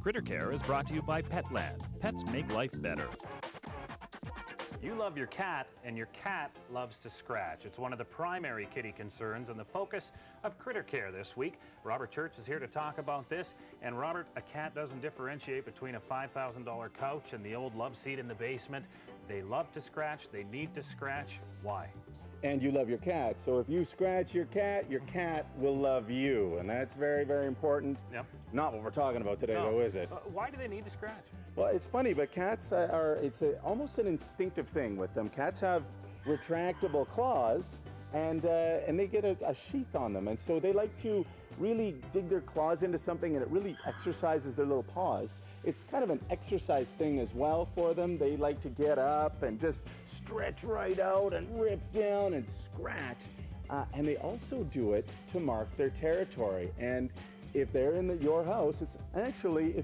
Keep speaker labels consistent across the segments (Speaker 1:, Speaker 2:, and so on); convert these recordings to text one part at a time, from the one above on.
Speaker 1: Critter Care is brought to you by Petland. Pets make life better.
Speaker 2: You love your cat, and your cat loves to scratch. It's one of the primary kitty concerns and the focus of Critter Care this week. Robert Church is here to talk about this. And Robert, a cat doesn't differentiate between a $5,000 couch and the old love seat in the basement. They love to scratch. They need to scratch. Why?
Speaker 3: And you love your cat. So if you scratch your cat will love you. And that's very, very important.
Speaker 2: Yep.
Speaker 3: Not what we're talking about today, though, is it?
Speaker 2: Why do they need to scratch?
Speaker 3: Well, it's funny, but cats it's almost an instinctive thing with them. Cats have retractable claws, and they get a sheath on them. And so they like to really dig their claws into something, and it really exercises their little paws. It's kind of an exercise thing as well for them. They like to get up and just stretch right out and rip down and scratch. And they also do it to mark their territory. And if they're in your house, it's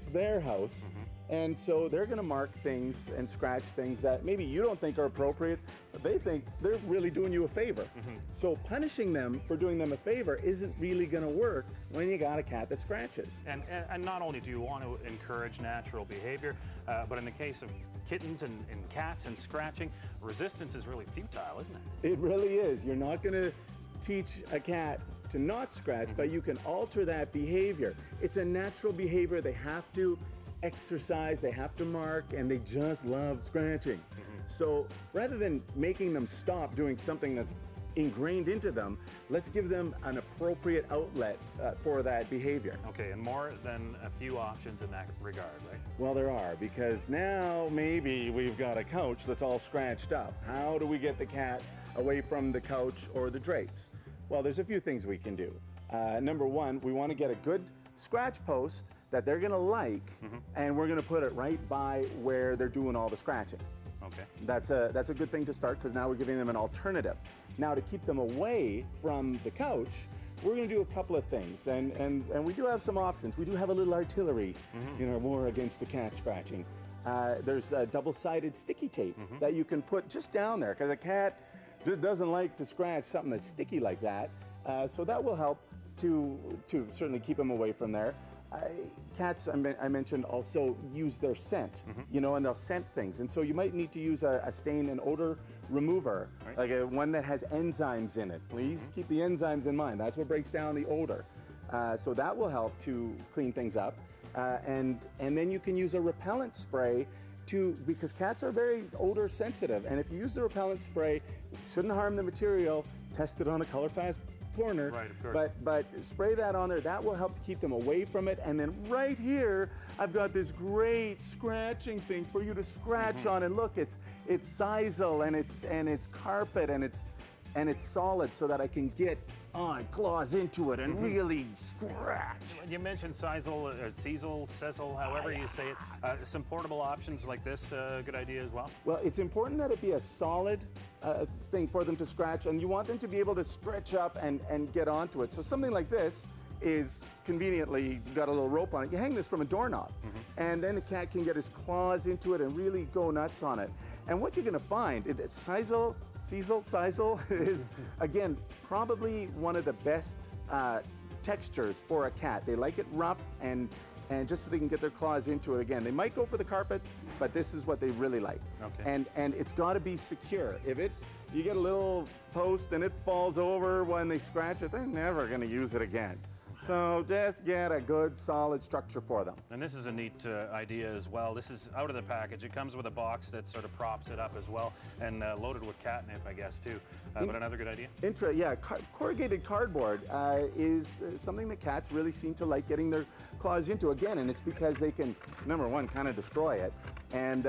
Speaker 3: their house. Mm-hmm. And so they're gonna mark things and scratch things that maybe you don't think are appropriate, but they think they're really doing you a favor. Mm-hmm. So punishing them for doing them a favor isn't really gonna work when you got a cat that scratches.
Speaker 2: And not only do you want to encourage natural behavior, but in the case of kittens and cats and scratching, resistance is really futile, isn't it?
Speaker 3: It really is. You're not gonna teach a cat to not scratch, but you can alter that behavior. It's a natural behavior. They have to exercise, they have to mark, and they just love scratching. So rather than making them stop doing something that's ingrained into them, let's give them an appropriate outlet for that behavior.
Speaker 2: Okay, and more than a few options in that regard, right?
Speaker 3: Well, there are, because now maybe we've got a couch that's all scratched up. How do we get the cat away from the couch or the drapes? Well, there's a few things we can do. Number one, we want to get a good scratch post that they're gonna like, and we're gonna put it right by where they're doing all the scratching.
Speaker 2: Okay.
Speaker 3: That's a good thing to start, because now we're giving them an alternative. Now, to keep them away from the couch, we're gonna do a couple of things, and we do have some options. We do have a little artillery in our war against the cat scratching. There's a double-sided sticky tape that you can put just down there, because a cat just doesn't like to scratch something that's sticky like that. So that will help to certainly keep them away from there. Cats, I mentioned, also use their scent, and they'll scent things. And so you might need to use a stain and odor remover, like one that has enzymes in it. Please keep the enzymes in mind. That's what breaks down the odor. So that will help to clean things up. And then you can use a repellent spray because cats are very odor sensitive. And if you use the repellent spray, it shouldn't harm the material. Test it on a color-fast corner,
Speaker 2: right, of course.
Speaker 3: But spray that on there. That will help to keep them away from it. And then right here, I've got this great scratching thing for you to scratch on. And look, it's sisal, and it's carpet, and it's solid, so that I can get claws into it and really scratch.
Speaker 2: You mentioned sisal, sisal, however you say it. Some portable options like this, good idea as well?
Speaker 3: Well, it's important that it be a solid thing for them to scratch, and you want them to be able to stretch up and get onto it. So something like this is conveniently got a little rope on it. You hang this from a doorknob, and then the cat can get his claws into it and really go nuts on it. And what you're gonna find, sisal is, again, probably one of the best textures for a cat. They like it rough, and just so they can get their claws into it. Again, they might go for the carpet, but this is what they really like.
Speaker 2: Okay.
Speaker 3: And it's gotta be secure. If you get a little post and it falls over when they scratch it, they're never gonna use it again. So just get a good solid structure for them.
Speaker 2: And this is a neat idea as well. This is out of the package. It comes with a box that sort of props it up as well, and loaded with catnip, I guess, too. But another good idea?
Speaker 3: Corrugated cardboard is something that cats really seem to like getting their claws into. Again, and it's because they can, number one, kind of destroy it. And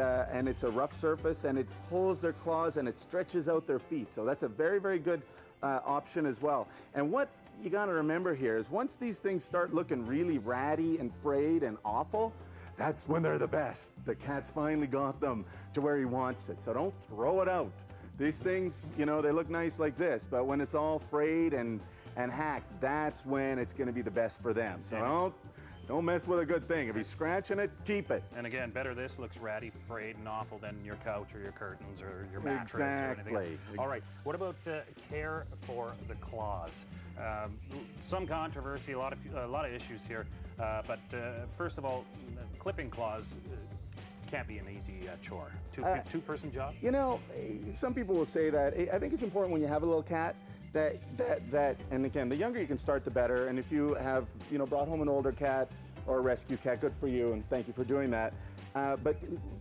Speaker 3: it's a rough surface, and it pulls their claws and it stretches out their feet. So that's a very, very good option as well. And what you got to remember here is once these things start looking really ratty and frayed and awful, that's when they're the best. The cat's finally got them to where he wants it. So don't throw it out. These things, they look nice like this, but when it's all frayed and hacked, that's when it's going to be the best for them. So don't mess with a good thing. If he's scratching it, keep it.
Speaker 2: And again, better this looks ratty, frayed, and awful than your couch or your curtains or your mattress or anything else. All right, what about care for the claws? Some controversy, a lot of issues here. But first of all, the clipping clause can't be an easy chore. Two-person job?
Speaker 3: You know, some people will say that. I think it's important when you have a little cat that, and again, the younger you can start, the better. And if you have, you know, brought home an older cat or a rescue cat, good for you, and thank you for doing that. But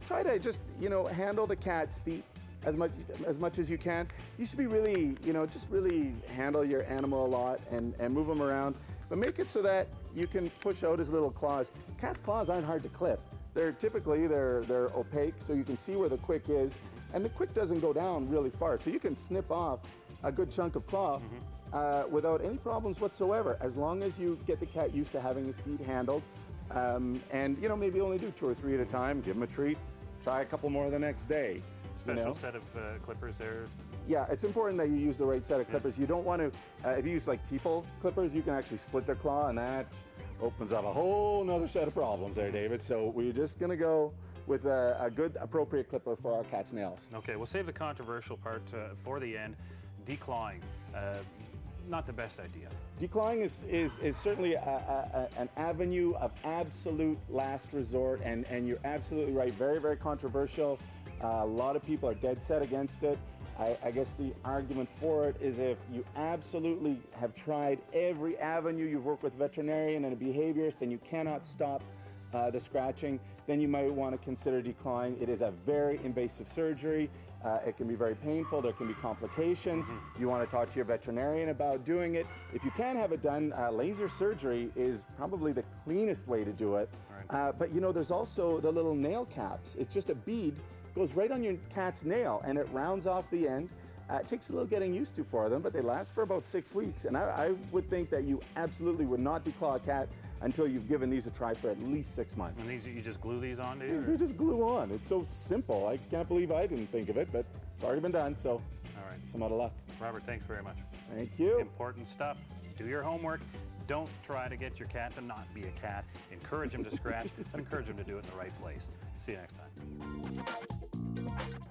Speaker 3: try to just, you know, handle the cat's feet as much as you can. You should be really, you know, just really handle your animal a lot and move them around. But make it so that you can push out his little claws. Cat's claws aren't hard to clip. They're typically, they're opaque, so you can see where the quick is. And the quick doesn't go down really far, so you can snip off a good chunk of claw without any problems whatsoever, as long as you get the cat used to having his feet handled. And, you know, maybe only do 2 or 3 at a time, give him a treat, try a couple more the next day.
Speaker 2: Special set of clippers there?
Speaker 3: Yeah, it's important that you use the right set of clippers. You don't want to, if you use like people clippers, you can actually split their claw, and that opens up a whole nother set of problems there, David. So we're just going to go with a good, appropriate clipper for our cat's nails.
Speaker 2: Okay, we'll save the controversial part for the end. Declawing, not the best idea.
Speaker 3: Declawing is certainly an avenue of absolute last resort, and you're absolutely right. Very, very controversial. A lot of people are dead set against it. I guess the argument for it is if you absolutely have tried every avenue, you've worked with a veterinarian and a behaviorist, and you cannot stop the scratching, then you might want to consider declawing. It is a very invasive surgery. It can be very painful. There can be complications. You want to talk to your veterinarian about doing it. If you can have it done, laser surgery is probably the cleanest way to do it. Right. But you know, there's also the little nail caps. It's just a bead, goes right on your cat's nail, and it rounds off the end. It takes a little getting used to for them, but they last for about 6 weeks. And I would think that you absolutely would not declaw a cat until you've given these a try for at least 6 months.
Speaker 2: And these, you just glue these on, do you?
Speaker 3: They just glue on. It's so simple. I can't believe I didn't think of it, but it's already been done, so
Speaker 2: all right.
Speaker 3: Some out of luck.
Speaker 2: Robert, thanks very much.
Speaker 3: Thank you.
Speaker 2: Important stuff. Do your homework. Don't try to get your cat to not be a cat. Encourage him to scratch, and encourage him to do it in the right place. See you next time.